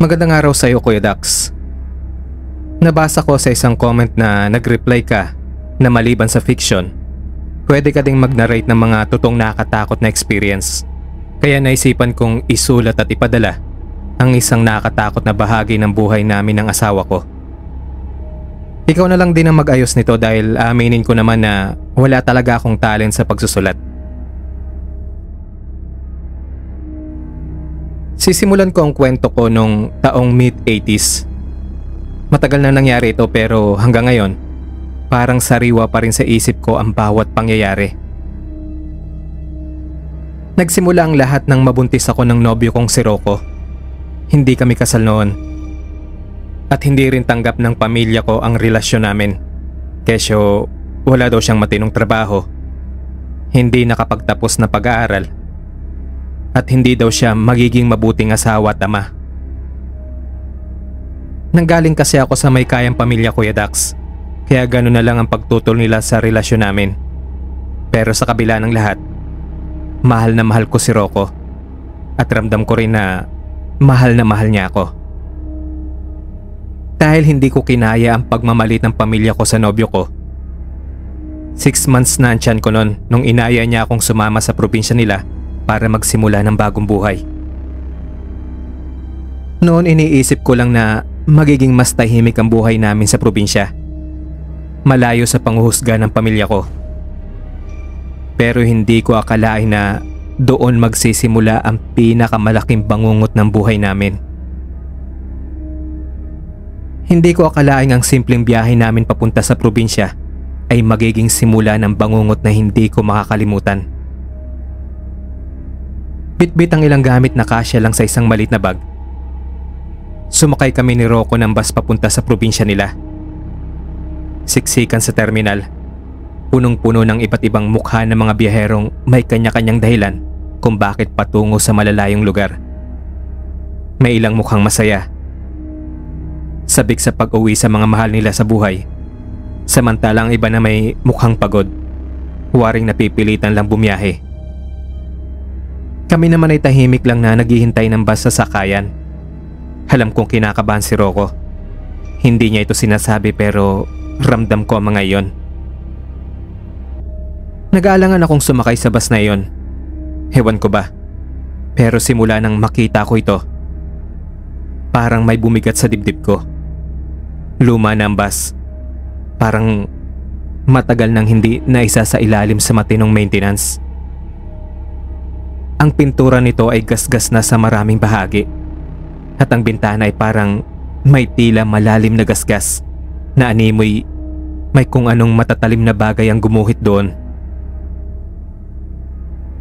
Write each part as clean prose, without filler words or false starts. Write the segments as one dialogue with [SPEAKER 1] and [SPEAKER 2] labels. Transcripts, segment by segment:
[SPEAKER 1] Magandang araw sa iyo, Kuya Dax. Nabasa ko sa isang comment na nag-reply ka na maliban sa fiction, pwede ka ding mag-narrate ng mga totoong nakakatakot na experience. Kaya naisipan kong isulat at ipadala ang isang nakakatakot na bahagi ng buhay namin ng asawa ko. Ikaw na lang din ang mag-ayos nito dahil aminin ko naman na wala talaga akong talent sa pagsusulat. Sisimulan ko ang kwento ko nung taong mid-80s. Matagal na nangyari ito pero hanggang ngayon, parang sariwa pa rin sa isip ko ang bawat pangyayari. Nagsimula ang lahat nang mabuntis ako ng nobyo kong si Rocco. Hindi kami kasal noon. At hindi rin tanggap ng pamilya ko ang relasyon namin. Kesyo wala daw siyang matinong trabaho, hindi nakapagtapos na pag-aaral, at hindi daw siya magiging mabuting asawa at ama. Nanggaling kasi ako sa may kayang pamilya, Kuya Dax, kaya gano'n na lang ang pagtutol nila sa relasyon namin. Pero sa kabila ng lahat, mahal na mahal ko si Rocco at ramdam ko rin na mahal niya ako. Dahil hindi ko kinaya ang pagmamalit ng pamilya ko sa nobyo ko. 6 months na ang tiyan ko noon nung inaya niya akong sumama sa probinsya nila para magsimula ng bagong buhay. Noon iniisip ko lang na magiging mas tahimik ang buhay namin sa probinsya, malayo sa panghuhusga ng pamilya ko. Pero hindi ko akalain na doon magsisimula ang pinakamalaking bangungot ng buhay namin. Hindi ko akalain ang simpleng biyahe namin papunta sa probinsya ay magiging simula ng bangungot na hindi ko makakalimutan. Bitbit ang ilang gamit na kasya lang sa isang maliit na bag. Sumakay kami ni Rocco ng bus papunta sa probinsya nila. Siksikan sa terminal, punong-puno ng iba't ibang mukha ng mga biyaherong may kanya-kanyang dahilan kung bakit patungo sa malalayong lugar. May ilang mukhang masaya, sabik sa pag-uwi sa mga mahal nila sa buhay, samantalang iba na may mukhang pagod, waring napipilitan lang bumiyahe. Kami naman ay tahimik lang na naghihintay ng bus sa sakayan. Alam kong kinakabahan si Rocco. Hindi niya ito sinasabi pero ramdam ko ang mga iyon. Nag-aalangan akong sumakay sa bus na iyon. Ewan ko ba, pero simula nang makita ko ito, parang may bumigat sa dibdib ko. Luma na ang bus. Parang matagal nang hindi naisa sa ilalim sa matinong maintenance. Ang pintura nito ay gasgas na sa maraming bahagi, at ang bintana ay parang may tila malalim na gasgas na animoy may kung anong matatalim na bagay ang gumuhit doon.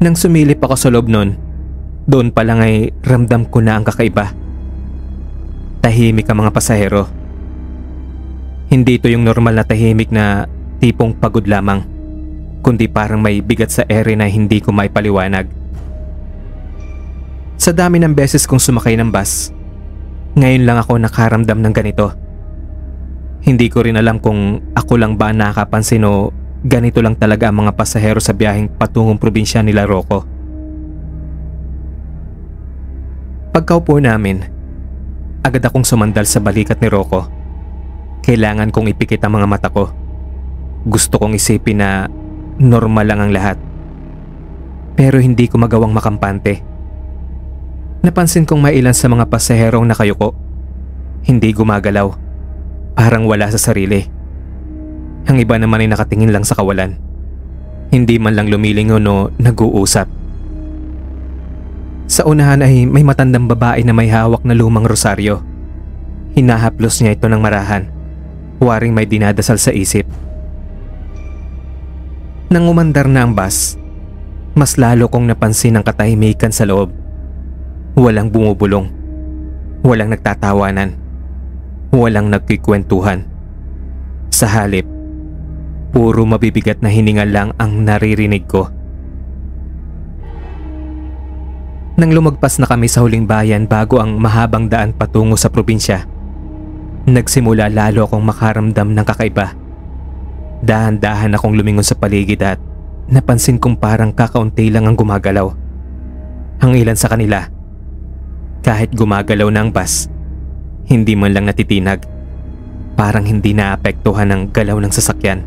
[SPEAKER 1] Nang sumilip ako sa loob noon, doon pa lang ay ramdam ko na ang kakaiba. Tahimik ang mga pasahero. Hindi ito yung normal na tahimik na tipong pagod lamang, kundi parang may bigat sa ere na hindi ko maipaliwanag. Sa dami ng beses kong sumakay ng bus, ngayon lang ako nakaramdam ng ganito. Hindi ko rin alam kung ako lang ba nakapansin o ganito lang talaga ang mga pasahero sa biyaheng patungong probinsya nila Rocco. Pagkaupo namin, agad akong sumandal sa balikat ni Rocco. Kailangan kong ipikit ang mga mata ko. Gusto kong isipin na normal lang ang lahat. Pero hindi ko magawang makampante. Napansin kong may ilan sa mga pasaherong nakayuko. Hindi gumagalaw. Parang wala sa sarili. Ang iba naman ay nakatingin lang sa kawalan. Hindi man lang lumilingon o nag-uusap. Sa unahan ay may matandang babae na may hawak na lumang rosaryo. Hinahaplos niya ito ng marahan. Waring may dinadasal sa isip. Nang umandar na ang bus, mas lalo kong napansin ang katahimikan sa loob. Walang bumubulong, walang nagtatawanan, walang nagkikwentuhan. Sa halip, puro mabibigat na hininga lang ang naririnig ko. Nang lumagpas na kami sa huling bayan bago ang mahabang daan patungo sa probinsya, nagsimula lalo akong makaramdam ng kakaiba. Dahan-dahan akong lumingon sa paligid at napansin kong parang kakaunti lang ang gumagalaw. Ang ilan sa kanila, kahit gumagalaw na ang bus, hindi man lang natitinag. Parang hindi naapektuhan ng galaw ng sasakyan.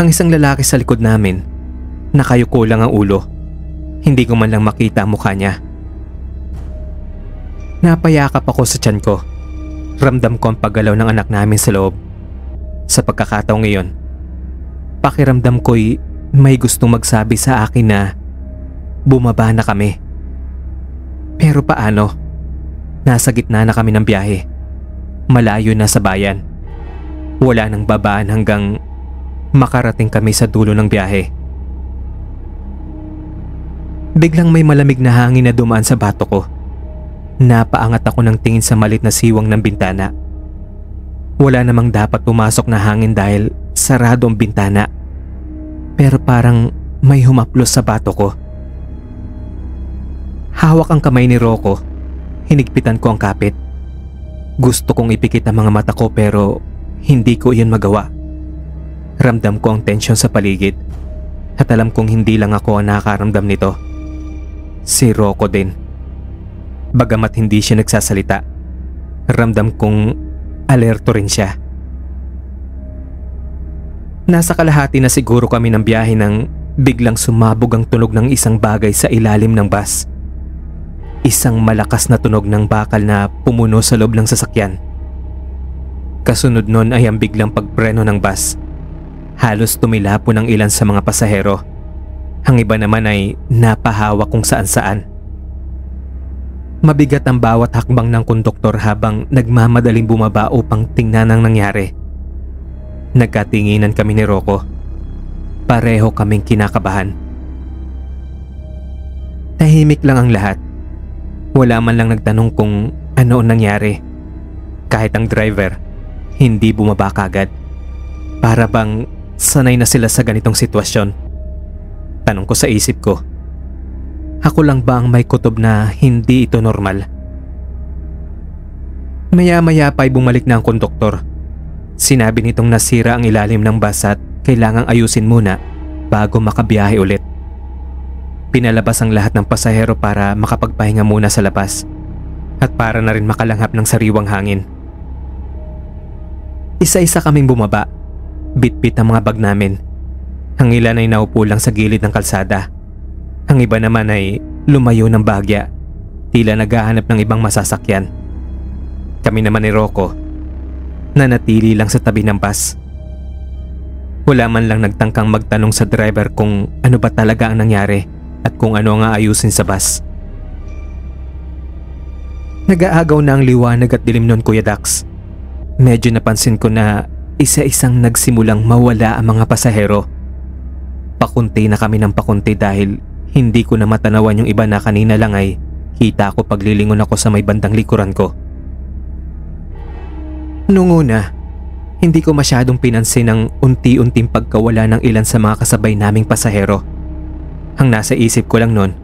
[SPEAKER 1] Ang isang lalaki sa likod namin, nakayuko lang ang ulo. Hindi ko man lang makita ang mukha niya. Napayakap ako sa tiyan ko. Ramdam ko ang paggalaw ng anak namin sa loob. Sa pagkakataong ngayon, pakiramdam ko'y may gustong magsabi sa akin na bumaba na kami. Pero paano? Nasa gitna na kami ng biyahe. Malayo na sa bayan. Wala nang babaan hanggang makarating kami sa dulo ng biyahe. Biglang may malamig na hangin na dumaan sa bato ko. Napaangat ako ng tingin sa malit na siwang ng bintana. Wala namang dapat pumasok na hangin dahil sarado ang bintana. Pero parang may humaplos sa bato ko. Hawak ang kamay ni Rocco. Hinigpitan ko ang kapit. Gusto kong ipikit ang mga mata ko pero hindi ko iyon magawa. Ramdam ko ang tensyon sa paligid at alam kong hindi lang ako ang nakakaramdam nito. Si Rocco din. Bagamat hindi siya nagsasalita, ramdam kong alerto rin siya. Nasa kalahati na siguro kami ng biyahe nang biglang sumabog ang tunog ng isang bagay sa ilalim ng bus. Isang malakas na tunog ng bakal na pumuno sa loob ng sasakyan. Kasunod nun ay ang biglang pagpreno ng bus. Halos tumilapon ang ilan sa mga pasahero. Ang iba naman ay napahawak kung saan-saan. Mabigat ang bawat hakbang ng konduktor habang nagmamadaling bumaba upang tingnan ang nangyari. Nagkatinginan kami ni Rocco. Pareho kaming kinakabahan. Tahimik lang ang lahat. Wala man lang nagtanong kung ano ang nangyari. Kahit ang driver, hindi bumaba kagad. Para bang sanay na sila sa ganitong sitwasyon. Tanong ko sa isip ko, ako lang ba ang may kutob na hindi ito normal? Maya-maya pa'y bumalik na ang konduktor. Sinabi nitong nasira ang ilalim ng bus at kailangang ayusin muna bago makabiyahe ulit. Pinalabas ang lahat ng pasahero para makapagpahinga muna sa labas at para na rin makalanghap ng sariwang hangin. Isa-isa kaming bumaba, bitbit ang mga bag namin. Ang ilan ay naupo lang sa gilid ng kalsada. Ang iba naman ay lumayo ng bahagya, tila naghahanap ng ibang masasakyan. Kami naman ni Rocco, nanatili lang sa tabi ng bus. Wala man lang nagtangkang magtanong sa driver kung ano ba talaga ang nangyari at kung ano ang aayusin sa bus. Nag-aagaw na ang liwanag at dilim nun, Kuya Dax. Medyo napansin ko na isa-isang nagsimulang mawala ang mga pasahero. Pakunti na kami ng pakunti dahil hindi ko na matanawan yung iba na kanina lang ay kita ko paglilingon ako sa may bandang likuran ko. Noong una, hindi ko masyadong pinansin ang unti-unting pagkawala ng ilan sa mga kasabay naming pasahero. Ang nasa isip ko lang noon,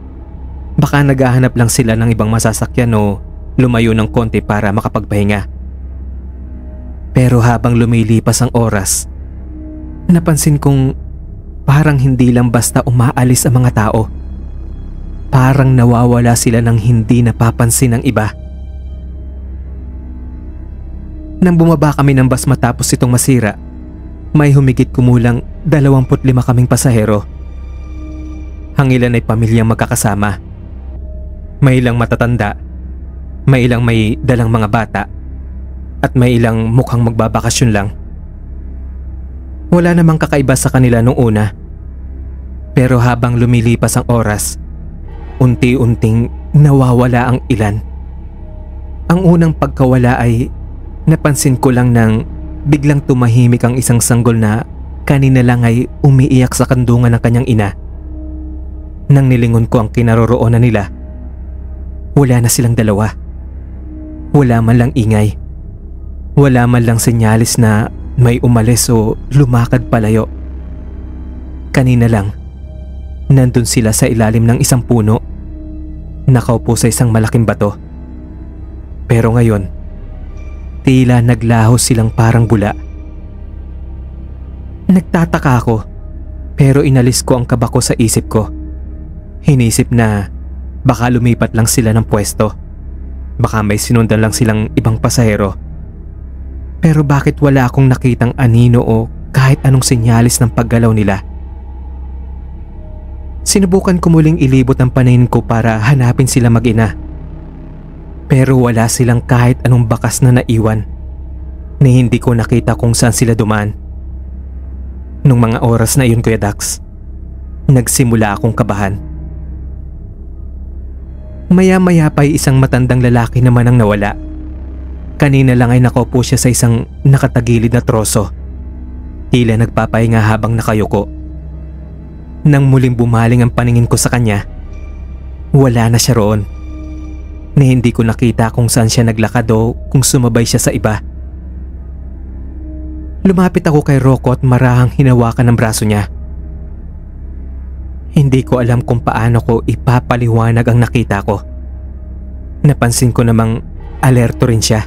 [SPEAKER 1] baka naghahanap lang sila ng ibang masasakyan o lumayo ng konti para makapagpahinga. Pero habang lumilipas ang oras, napansin kong parang hindi lang basta umaalis ang mga tao. Parang nawawala sila ng hindi napapansin ng iba. Nang bumaba kami ng bus matapos itong masira, may humigit kumulang 25 kaming pasahero. Ang ilan ay pamilyang magkakasama. May ilang matatanda, may ilang may dalang mga bata, at may ilang mukhang magbabakasyon lang. Wala namang kakaiba sa kanila nung una. Pero habang lumilipas ang oras, unti-unting nawawala ang ilan. Ang unang pagkawala ay napansin ko lang nang biglang tumahimik ang isang sanggol na kanina lang ay umiiyak sa kandungan ng kanyang ina. Nang nilingon ko ang kinaroroonan nila, wala na silang dalawa. Wala man lang ingay. Wala man lang senyalis na may umalis o lumakad palayo. Kanina lang, nandun sila sa ilalim ng isang puno, nakaupo sa isang malaking bato. Pero ngayon, tila naglaho silang parang bula. Nagtataka ako, pero inalis ko ang kaba ko sa isip ko. Hinisip na baka lumipat lang sila ng pwesto. Baka may sinundan lang silang ibang pasahero. Pero bakit wala akong nakitang anino o kahit anong senyalis ng paggalaw nila? Sinubukan ko muling ilibot ang paningin ko para hanapin sila mag-ina. Pero wala silang kahit anong bakas na naiwan na hindi ko nakita kung saan sila dumaan. Nung mga oras na iyon, Kuya Dax, nagsimula akong kabahan. Maya-maya pa ay isang matandang lalaki naman ang nawala. Kanina lang ay nakaupo siya sa isang nakatagilid na troso. Tila nagpapahinga habang nakayuko. Nang muling bumaling ang paningin ko sa kanya, wala na siya roon. Na hindi ko nakita kung saan siya naglakad o kung sumabay siya sa iba. Lumapit ako kay Rocco at marahang hinawakan ang braso niya. Hindi ko alam kung paano ko ipapaliwanag ang nakita ko. Napansin ko namang alerto rin siya.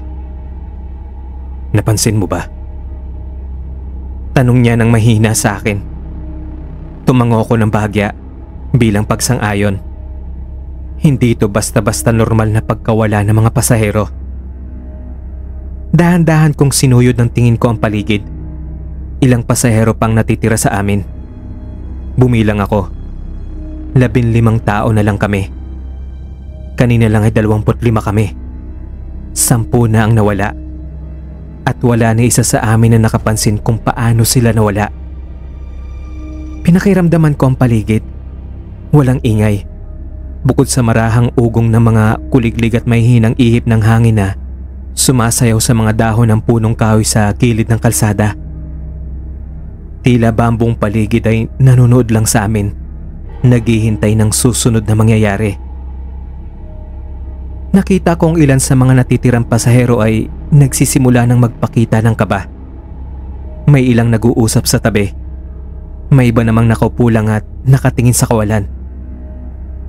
[SPEAKER 1] Napansin mo ba? Tanong niya nang mahina sa akin. Tumango ko ng bahagya bilang pagsang-ayon. Hindi ito basta-basta normal na pagkawala ng mga pasahero. Dahan-dahan kong sinuyod ng tingin ko ang paligid. Ilang pasahero pang natitira sa amin. Bumilang ako. 15 tao na lang kami. Kanina lang ay 25 kami. 10 na ang nawala. At wala na isa sa amin na nakapansin kung paano sila nawala. Pinakiramdaman ko ang paligid. Walang ingay. Bukod sa marahang ugong ng mga kuliglig at may hinang ihip ng hangin na sumasayaw sa mga dahon ng punong kahoy sa gilid ng kalsada. Tila ba ang buong paligid ay nanonood lang sa amin, naghihintay ng susunod na mangyayari. Nakita kong ilan sa mga natitirang pasahero ay nagsisimula ng magpakita ng kaba. May ilang nag-uusap sa tabi. May iba namang nakaupo lang at nakatingin sa kawalan.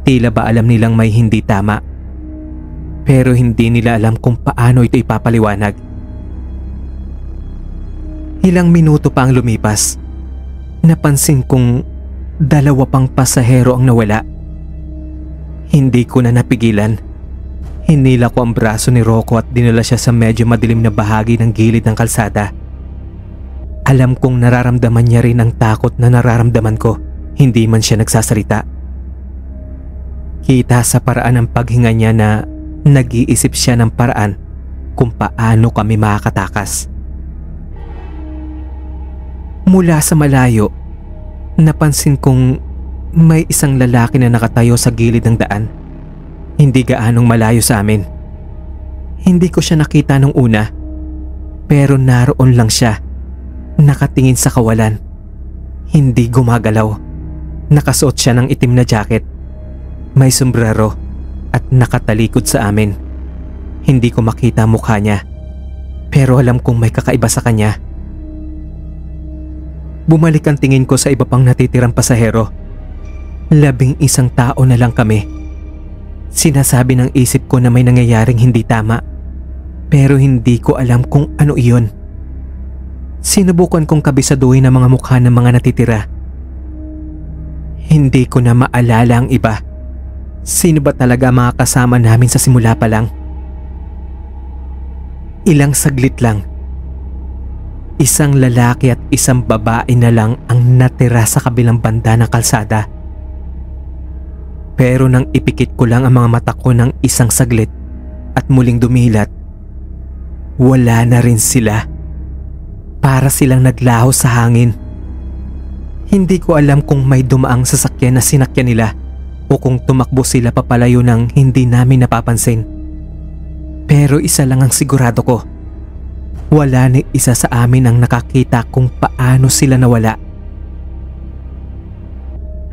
[SPEAKER 1] Tila ba alam nilang may hindi tama. Pero hindi nila alam kung paano ito ipapaliwanag. Ilang minuto pa ang lumipas. Napansin kong 2 pang pasahero ang nawala. Hindi ko na napigilan. Hinila ko ang braso ni Rocco at dinala siya sa medyo madilim na bahagi ng gilid ng kalsada. Alam kong nararamdaman niya rin ang takot na nararamdaman ko, hindi man siya nagsasalita. Kita sa paraan ng paghinga niya na nag-iisip siya ng paraan kung paano kami makakatakas. Mula sa malayo, napansin kong may isang lalaki na nakatayo sa gilid ng daan. Hindi gaanong malayo sa amin. Hindi ko siya nakita nung una, pero naroon lang siya, nakatingin sa kawalan. Hindi gumagalaw. Nakasuot siya ng itim na jacket, may sombrero at nakatalikod sa amin. Hindi ko makita mukha niya, pero alam kong may kakaiba sa kanya. Bumalik ang tingin ko sa iba pang natitirang pasahero. 11 tao na lang kami. Sinasabi ng isip ko na may nangyayaring hindi tama, pero hindi ko alam kung ano iyon. Sinubukan kong kabisaduhin ang mga mukha ng mga natitira. Hindi ko na maalala ang iba. Sino ba talaga mga kasama namin sa simula pa lang? Ilang saglit lang. Isang lalaki at isang babae na lang ang natira sa kabilang banda ng kalsada. Pero nang ipikit ko lang ang mga mata ko ng isang saglit at muling dumilat, wala na rin sila. Para silang naglaho sa hangin. Hindi ko alam kung may dumaang sasakyan na sinakyan nila o kung tumakbo sila papalayo ng hindi namin napapansin. Pero isa lang ang sigurado ko. Wala ni isa sa amin ang nakakita kung paano sila nawala.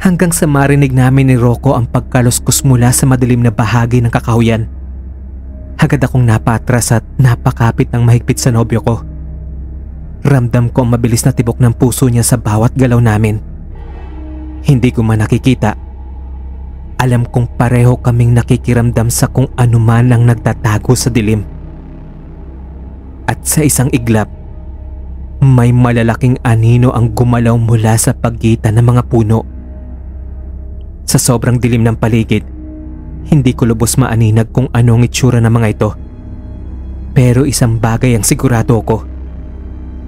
[SPEAKER 1] Hanggang sa marinig namin ni Rocco ang pagkaluskos mula sa madilim na bahagi ng kakahuyan. Agad akong napatras at napakapit ng mahigpit sa nobyo ko. Ramdam ko ang mabilis na tibok ng puso niya sa bawat galaw namin. Hindi ko man nakikita. Alam kong pareho kaming nakikiramdam sa kung ano man ang nagtatago sa dilim. At sa isang iglap, may malalaking anino ang gumalaw mula sa pagitan ng mga puno. Sa sobrang dilim ng paligid, Hindi ko lubos maaninag kung anong itsura ng mga ito. Pero isang bagay ang sigurado ko.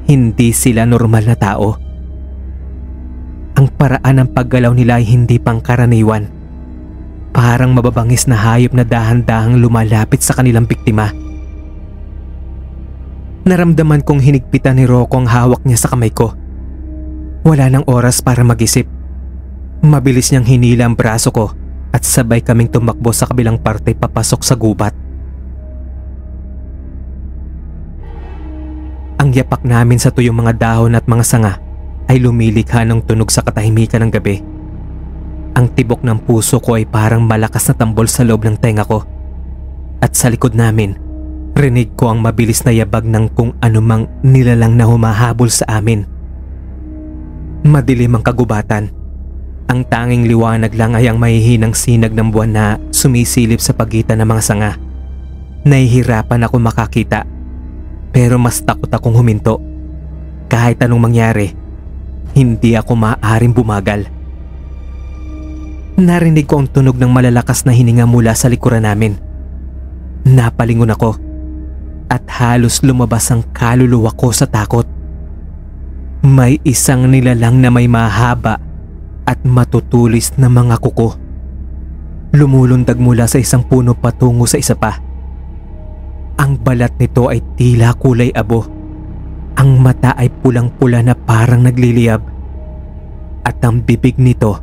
[SPEAKER 1] Hindi sila normal na tao. Ang paraan ng paggalaw nila ay hindi pangkaraniwan. Parang mababangis na hayop na dahan-dahang lumalapit sa kanilang biktima. Naramdaman kong hinigpitan ni Rocco ang hawak niya sa kamay ko. Wala nang oras para mag-isip. Mabilis niyang hinila ang braso ko at sabay kaming tumakbo sa kabilang parte papasok sa gubat. Ang yapak namin sa tuyong mga dahon at mga sanga ay lumilikha ng tunog sa katahimikan ng gabi. Ang tibok ng puso ko ay parang malakas na tambol sa loob ng tenga ko. At sa likod namin, rinig ko ang mabilis na yabag ng kung anumang nilalang na humahabol sa amin. Madilim ang kagubatan. Ang tanging liwanag lang ay ang mahihinang sinag ng buwan na sumisilip sa pagitan ng mga sanga. Nahihirapan ako makakita, pero mas takot akong huminto. Kahit anong mangyari, hindi ako maaaring bumagal. Narinig ko ang tunog ng malalakas na hininga mula sa likuran namin. Napalingon ako at halos lumabas ang kaluluwa ko sa takot. May isang nilalang na may mahaba at matutulis na mga kuko. Lumulundag mula sa isang puno patungo sa isa pa. Ang balat nito ay tila kulay abo. Ang mata ay pulang-pula na parang nagliliyab. At ang bibig nito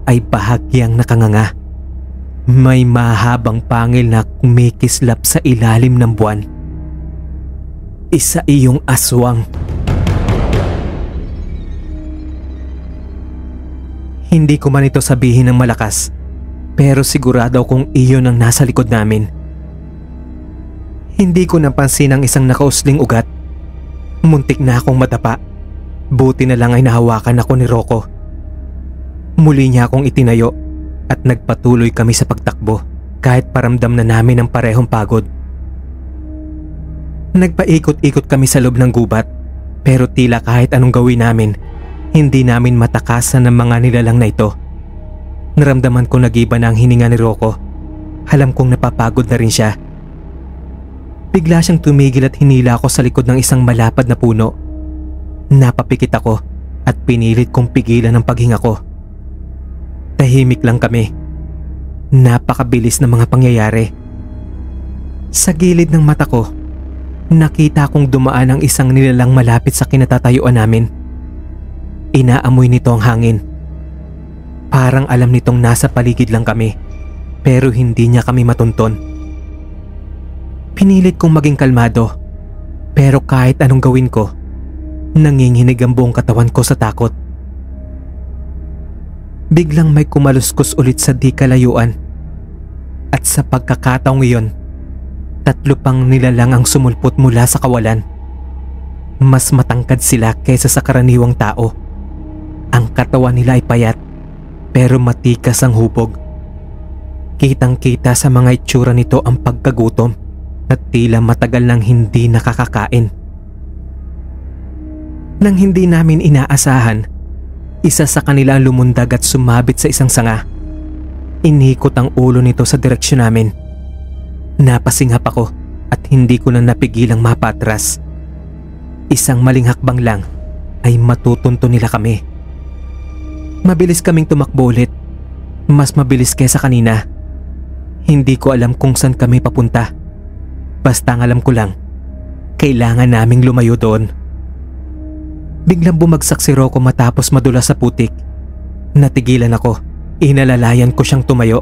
[SPEAKER 1] ay bahagyang nakanganga. May mahabang pangil na kumikislap sa ilalim ng buwan. Isa iyong aswang. Hindi ko man ito sabihin ng malakas, pero sigurado kung iyon ang nasa likod namin. Hindi ko napansin ang isang nakausling ugat. Muntik na akong madapa. Buti na lang ay nahawakan ako ni Rocco. Muli niya akong itinayo at nagpatuloy kami sa pagtakbo kahit paramdam na namin ang parehong pagod. Nagpaikot-ikot kami sa loob ng gubat, pero tila kahit anong gawin namin, hindi namin matakasan ng mga nilalang na ito. Naramdaman ko nag-iba na ang hininga ni Rocco. Alam kong napapagod na rin siya. Bigla siyang tumigil at hinila ako sa likod ng isang malapad na puno. Napapikit ako at pinilit kong pigilan ang paghinga ko. Tahimik lang kami. Napakabilis ng mga pangyayari. Sa gilid ng mata ko, nakita kong dumaan ang isang nilalang malapit sa kinatatayuan namin. Inaamoy nito ang hangin. Parang alam nitong nasa paligid lang kami, pero hindi niya kami matunton. Pinilit kong maging kalmado, pero kahit anong gawin ko, nanginginig ang buong katawan ko sa takot. Biglang may kumaluskos ulit sa di kalayuan. At sa pagkakataong iyon, 3 pang nilalang ang sumulpot mula sa kawalan. Mas matangkad sila kaysa sa karaniwang tao. Ang katawan nila ay payat, pero matikas ang hubog. Kitang-kita sa mga itsura nito ang pagkagutom at tila matagal nang hindi nakakakain. Nang hindi namin inaasahan, isa sa kanila ang lumundag at sumabit sa isang sanga. Inikot ang ulo nito sa direksyon namin. Napasinghap ako at hindi ko na napigilang mapatras. Isang maling hakbang lang ay matutunto nila kami. Mabilis kaming tumakbo ulit. Mas mabilis kaysa kanina. Hindi ko alam kung saan kami papunta. Basta ang alam ko lang, kailangan naming lumayo doon. Biglang bumagsak si Rocco matapos madulas sa putik. Natigilan ako. Inalalayan ko siyang tumayo.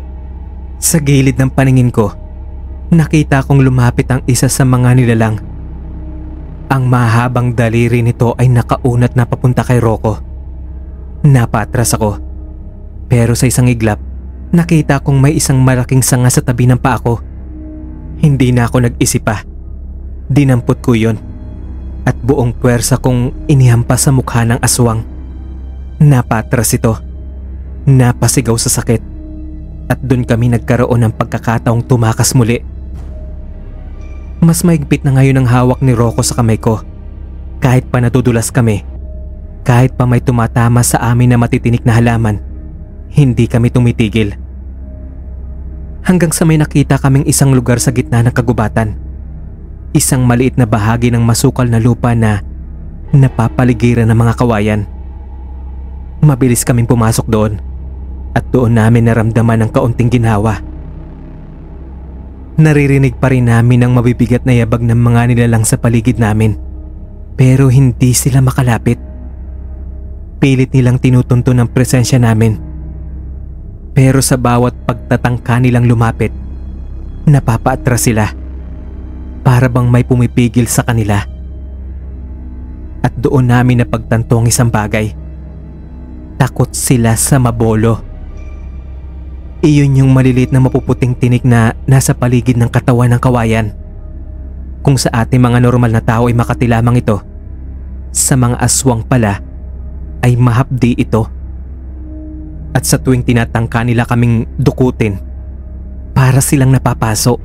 [SPEAKER 1] Sa gilid ng paningin ko, nakita kong lumapit ang isa sa mga nilalang. Ang mahabang daliri nito ay nakaunat na papunta kay Rocco. Napatras ako. Pero sa isang iglap, nakita kong may isang malaking sanga sa tabi ng paa ko. Hindi na ako nag-isip pa. Dinampot ko yon at buong puwersa kong inihampas sa mukha ng aswang. Napatras ito. Napasigaw sa sakit. At doon kami nagkaroon ng pagkakataong tumakas muli. Mas maigpit na ngayon ang hawak ni Rocco sa kamay ko. Kahit pa natudulas kami, kahit pa may tumatama sa amin na matitinik na halaman, hindi kami tumitigil. Hanggang sa may nakita kaming isang lugar sa gitna ng kagubatan. Isang maliit na bahagi ng masukal na lupa na napapaligiran ng mga kawayan. Mabilis kaming pumasok doon at doon namin naramdaman ang kaunting ginhawa. Naririnig pa rin namin ang mabibigat na yabag ng mga nilalang sa paligid namin, pero hindi sila makalapit. Pilit nilang tinutunto ng presensya namin. Pero sa bawat pagtatangka nilang lumapit, napapaatras sila. Para bang may pumipigil sa kanila. At doon namin napagtanto ang isang bagay. Takot sila sa mabolo. Iyon yung maliliit na mapuputing tinik na nasa paligid ng katawan ng kawayan. Kung sa ating mga normal na tao ay makati lamang ito, sa mga aswang pala ay mahapdi ito. At sa tuwing tinatangka nila kaming dukutin, para silang napapaso.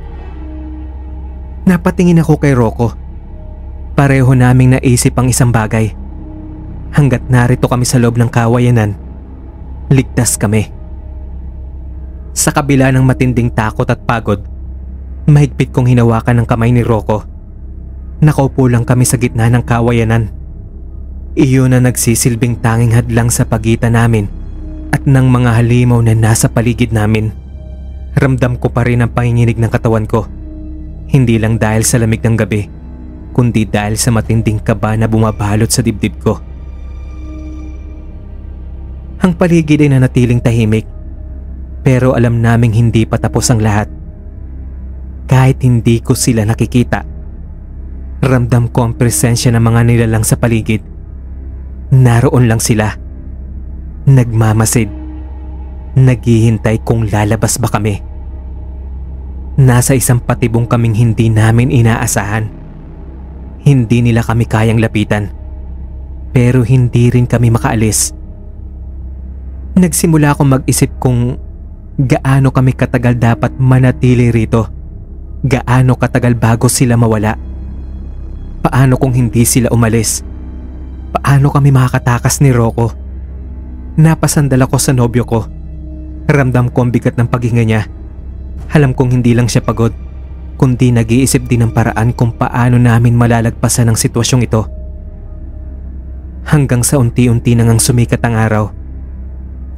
[SPEAKER 1] Napatingin ako kay Rocco. Pareho naming naisip ang isang bagay. Hanggat narito kami sa loob ng kawayanan, ligtas kami. Sa kabila ng matinding takot at pagod, mahigpit kong hinawakan ang kamay ni Rocco. Nakaupo lang kami sa gitna ng kawayanan. Iyon na nagsisilbing tanging hadlang sa pagitan namin at ng mga halimaw na nasa paligid namin. Ramdam ko pa rin ang panginginig ng katawan ko. Hindi lang dahil sa lamig ng gabi, kundi dahil sa matinding kaba na bumabalot sa dibdib ko. Ang paligid ay nanatiling tahimik, pero alam naming hindi pa tapos ang lahat. Kahit hindi ko sila nakikita, ramdam ko ang presensya ng mga nilalang sa paligid. Naroon lang sila. Nagmamasid. Naghihintay kung lalabas ba kami. Nasa isang patibong kaming hindi namin inaasahan. Hindi nila kami kayang lapitan, pero hindi rin kami makaalis. Nagsimula akong mag-isip kung gaano kami katagal dapat manatili rito. Gaano katagal bago sila mawala. Paano kung hindi sila umalis? Paano kami makakatakas ni Rocco? Napasandal ako sa nobyo ko. Ramdam ko ang bigat ng paghinga niya. Alam kong hindi lang siya pagod, kundi nag-iisip din ng paraan kung paano namin malalagpasan ang sitwasyong ito. Hanggang sa unti-unti nang sumikat ang araw,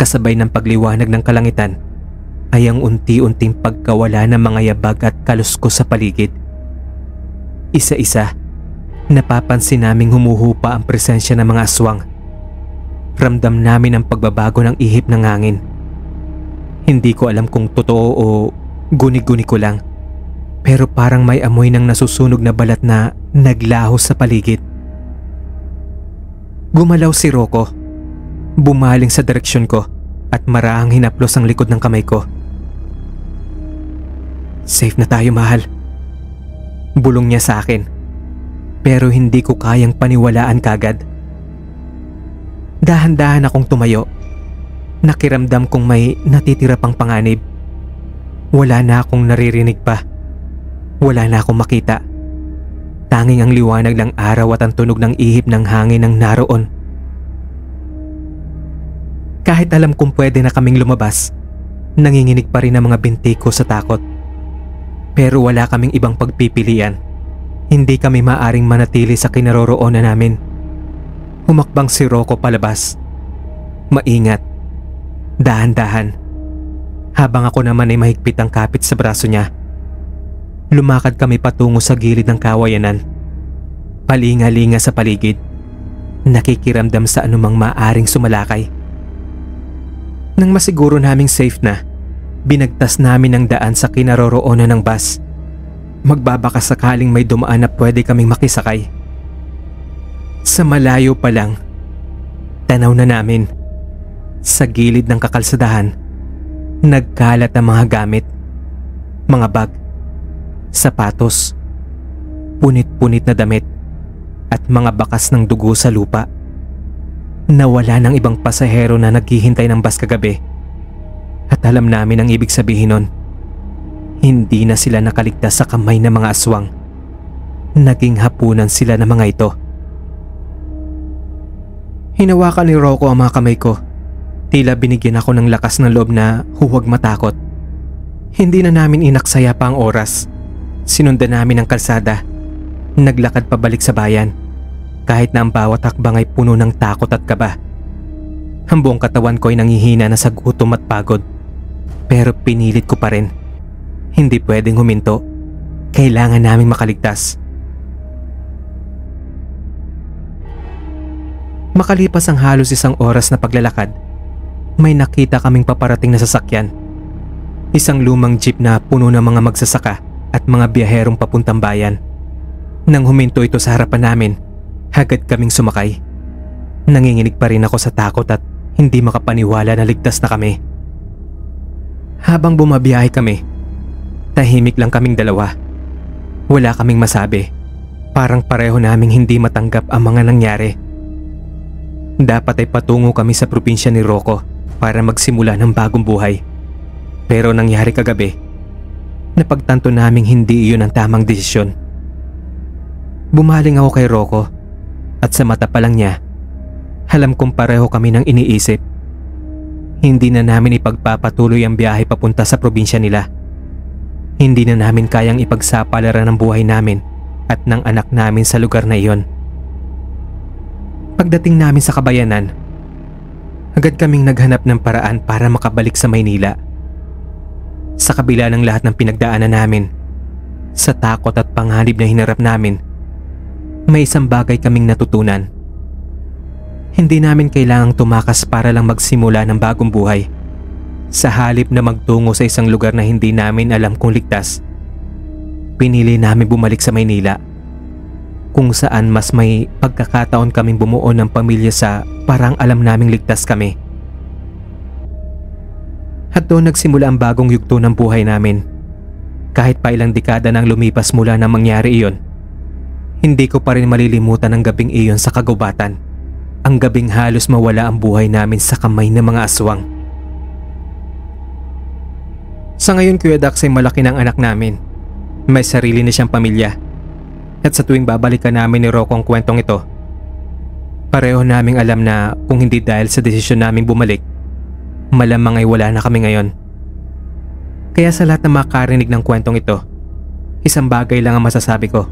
[SPEAKER 1] kasabay ng pagliwanag ng kalangitan, ay ang unti-unting pagkawala ng mga yabag at kaluskos sa paligid. Isa-isa, napapansin naming humuhupa ang presensya ng mga aswang. Ramdam namin ang pagbabago ng ihip ng hangin. Hindi ko alam kung totoo o guni-guni ko lang, pero parang may amoy ng nasusunog na balat na naglahos sa paligid. Gumalaw si Rocco. Bumaling sa direksyon ko at marahang hinaplos ang likod ng kamay ko. Safe na tayo, mahal. Bulong niya sa akin, pero hindi ko kayang paniwalaan kagad. Dahan-dahan akong tumayo. Nakiramdam kong may natitira pang panganib. Wala na akong naririnig pa. Wala na akong makita. Tanging ang liwanag ng araw at ang tunog ng ihip ng hangin ang naroon. Kahit alam kong pwede na kaming lumabas, nanginginig pa rin ang mga binti ko sa takot. Pero wala kaming ibang pagpipilian. Hindi kami maaring manatili sa kinaroroonan namin. Humakbang si Rocco palabas. Maingat. Dahan-dahan. Habang ako naman ay mahigpit ang kapit sa braso niya. Lumakad kami patungo sa gilid ng kawayanan. Palinga-linga sa paligid. Nakikiramdam sa anumang maaring sumalakay. Nang masiguro naming safe na, binagtas namin ang daan sa kinaroroonan ng bus. Magbabaka sakaling may dumaan na pwede kaming makisakay. Sa malayo pa lang, tanaw na namin. Sa gilid ng kakalsadahan, nagkalat ang mga gamit. Mga bag, sapatos, punit-punit na damit, at mga bakas ng dugo sa lupa. Nawala ng ibang pasahero na naghihintay ng bus kagabi. At alam namin ang ibig sabihin nun. Hindi na sila nakaligtas sa kamay ng mga aswang. Naging hapunan sila ng mga ito. Hinawakan ni Rocco ang mga kamay ko. Tila binigyan ako ng lakas ng loob na huwag matakot. Hindi na namin inaksaya pa ang oras. Sinundan namin ang kalsada. Naglakad pabalik sa bayan. Kahit na ang bawat hakbang ay puno ng takot at kaba. Ang buong katawan ko ay nangihina na sa gutom at pagod. Pero pinilit ko pa rin. Hindi pwedeng huminto. Kailangan naming makaligtas. Makalipas ang halos 1 oras na paglalakad, may nakita kaming paparating na sasakyan. Isang lumang jeep na puno ng mga magsasaka at mga biyaherong papuntang bayan. Nang huminto ito sa harapan namin, agad kaming sumakay. Nanginginig pa rin ako sa takot at hindi makapaniwala na ligtas na kami. Habang bumabiyahe kami, tahimik lang kaming dalawa. Wala kaming masabi. Parang pareho naming hindi matanggap ang mga nangyari. Dapat ay patungo kami sa probinsya ni Rocco para magsimula ng bagong buhay. Pero nangyari kagabi, napagtanto naming hindi iyon ang tamang desisyon. Bumaling ako kay Rocco at sa mata pa lang niya, alam kong pareho kami ng iniisip. Hindi na namin ipagpapatuloy ang biyahe papunta sa probinsya nila. Hindi na namin kayang ipagsapalaran ang buhay namin at ng anak namin sa lugar na iyon. Pagdating namin sa kabayanan, agad kaming naghanap ng paraan para makabalik sa Maynila. Sa kabila ng lahat ng pinagdaanan namin, sa takot at panganib na hinarap namin, may isang bagay kaming natutunan. Hindi namin kailangang tumakas para lang magsimula ng bagong buhay. Sa halip na magtungo sa isang lugar na hindi namin alam kung ligtas, pinili namin bumalik sa Maynila, kung saan mas may pagkakataon kaming bumuo ng pamilya sa parang alam naming ligtas kami. At doon nagsimula ang bagong yugto ng buhay namin. Kahit pa ilang dekada nang lumipas mula na mangyari iyon, hindi ko pa rin malilimutan ang gabing iyon sa kagubatan. Ang gabing halos mawala ang buhay namin sa kamay ng mga aswang. Sa ngayon, Kuya Dax, ay malaki ng anak namin. May sarili na siyang pamilya. At sa tuwing babalikan namin ni Rocco ang kwentong ito, pareho naming alam na kung hindi dahil sa desisyon naming bumalik, malamang ay wala na kami ngayon. Kaya sa lahat ng makarinig ng kwentong ito, isang bagay lang ang masasabi ko.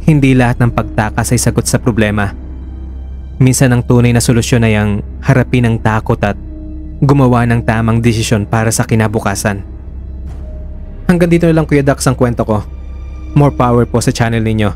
[SPEAKER 1] Hindi lahat ng pagtakas ay sagot sa problema. Minsan ang tunay na solusyon ay ang harapin ang takot at gumawa ng tamang desisyon para sa kinabukasan. Hanggang dito na lang, Kuya Dax, ang kwento ko. More power po sa channel ninyo.